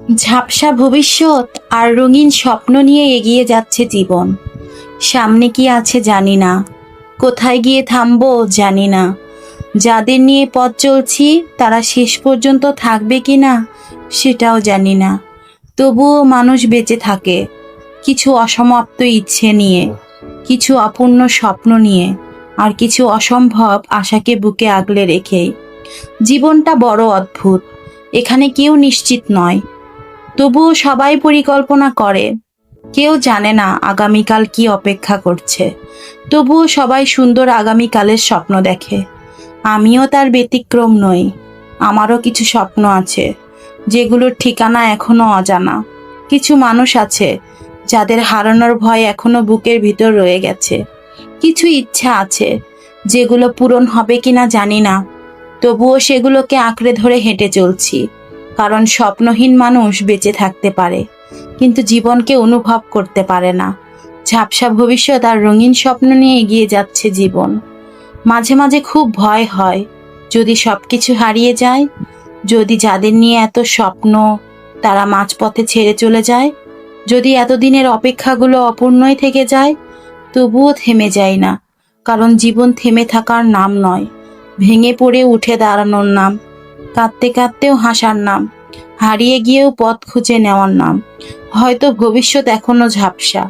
ঝাপসা ভবিষ্যৎ আর রঙিন স্বপ্ন নিয়ে এগিয়ে যাচ্ছে জীবন। সামনে কি আছে জানি না, কোথায় গিয়ে থামবো জানি না। যাদের নিয়ে পথ চলছি তারা শেষ পর্যন্ত থাকবে কি না সেটাও জানি না। তবুও মানুষ বেঁচে থাকে, কিছু অসমাপ্ত ইচ্ছে নিয়ে, কিছু অপূর্ণ স্বপ্ন নিয়ে, আর কিছু অসম্ভব আশাকে বুকে আগলে রেখে। জীবনটা বড় অদ্ভুত, এখানে কেউ নিশ্চিত নয়, তবুও সবাই পরিকল্পনা করে। কেউ জানে না আগামীকাল কি অপেক্ষা করছে, তবুও সবাই সুন্দর আগামীকালের স্বপ্ন দেখে। আমিও তার ব্যতিক্রম নই। আমারও কিছু স্বপ্ন আছে, যেগুলোর ঠিকানা এখনো অজানা। কিছু মানুষ আছে যাদের হারানোর ভয় এখনো বুকের ভিতর রয়ে গেছে। কিছু ইচ্ছা আছে যেগুলো পূরণ হবে কিনা জানি না, তবুও সেগুলোকে আঁকড়ে ধরে হেঁটে চলছি। কারণ স্বপ্নহীন মানুষ বেঁচে থাকতে পারে, কিন্তু জীবনকে অনুভব করতে পারে না। ঝাপসা ভবিষ্যৎ আর রঙিন স্বপ্ন নিয়ে এগিয়ে যাচ্ছে জীবন। মাঝে মাঝে খুব ভয় হয়, যদি সবকিছু হারিয়ে যায়, যদি যাদের নিয়ে এত স্বপ্ন তারা মাঝপথে ছেড়ে চলে যায়, যদি এতদিনের অপেক্ষাগুলো অপূর্ণই থেকে যায়। তবুও থেমে যায় না, কারণ জীবন থেমে থাকার নাম নয়, ভেঙে পড়ে উঠে দাঁড়ানোর নাম, কাঁদতে কাঁদতেও হাসার নাম, হারিয়ে গিয়েও পথ খুঁজে নেওয়ার নাম। হয়তো ভবিষ্যৎ এখনো ঝাপসা,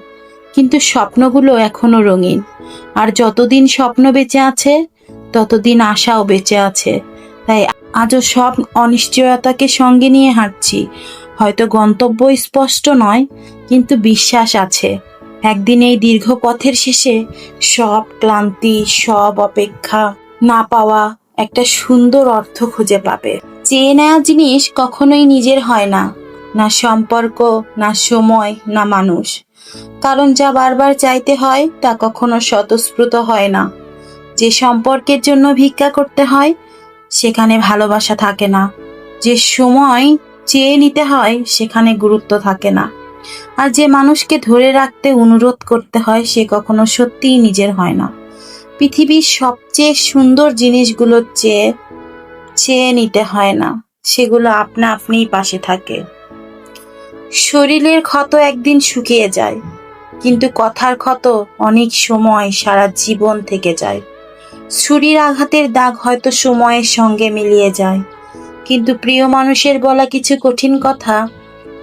কিন্তু স্বপ্নগুলো এখনো রঙিন। আর যতদিন স্বপ্ন বেঁচে আছে ততদিন আশাও বেঁচে আছে। তাই আজও সব অনিশ্চয়তাকে সঙ্গে নিয়ে হাঁটছি। হয়তো গন্তব্য স্পষ্ট নয়, কিন্তু বিশ্বাস আছে একদিন এই দীর্ঘ পথের শেষে সব ক্লান্তি, সব অপেক্ষা না পাওয়া একটা সুন্দর অর্থ খুঁজে পাবে। চেয়ে নেওয়া জিনিস কখনোই নিজের হয় না, না সম্পর্ক, না সময়, না মানুষ। কারণ যা বারবার চাইতে হয় তা কখনো স্বতঃস্ফূর্ত হয় না। যে সম্পর্কের জন্য ভিক্ষা করতে হয় সেখানে ভালোবাসা থাকে না। যে সময় চেয়ে নিতে হয় সেখানে গুরুত্ব থাকে না। আর যে মানুষকে ধরে রাখতে অনুরোধ করতে হয় সে কখনো সত্যিই নিজের হয় না। পৃথিবীর সবচেয়ে সুন্দর জিনিসগুলো চেয়ে চেয়ে নিতে হয় না, সেগুলো আপনা আপনিই পাশে থাকে। শরীরের ক্ষত একদিন শুকিয়ে যায়, কিন্তু কথার ক্ষত অনেক সময় সারা জীবন থেকে যায়। ছুরির আঘাতের দাগ হয়তো সময়ের সঙ্গে মিলিয়ে যায়, কিন্তু প্রিয় মানুষের বলা কিছু কঠিন কথা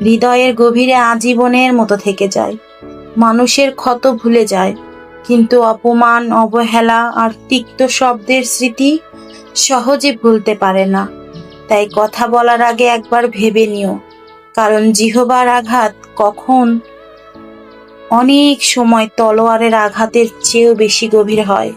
হৃদয়ের গভীরে আজীবনের মতো থেকে যায়। মানুষের ক্ষত ভুলে যায়, কিন্তু অপমান, অবহেলা আর তিক্ত শব্দের স্মৃতি সহজে ভুলতে পারে না। তাই কথা বলার আগে একবার ভেবে নিও, কারণ জিহবার আঘাত কখন অনেক সময় তলোয়ারের আঘাতের চেয়েও বেশি গভীর হয়।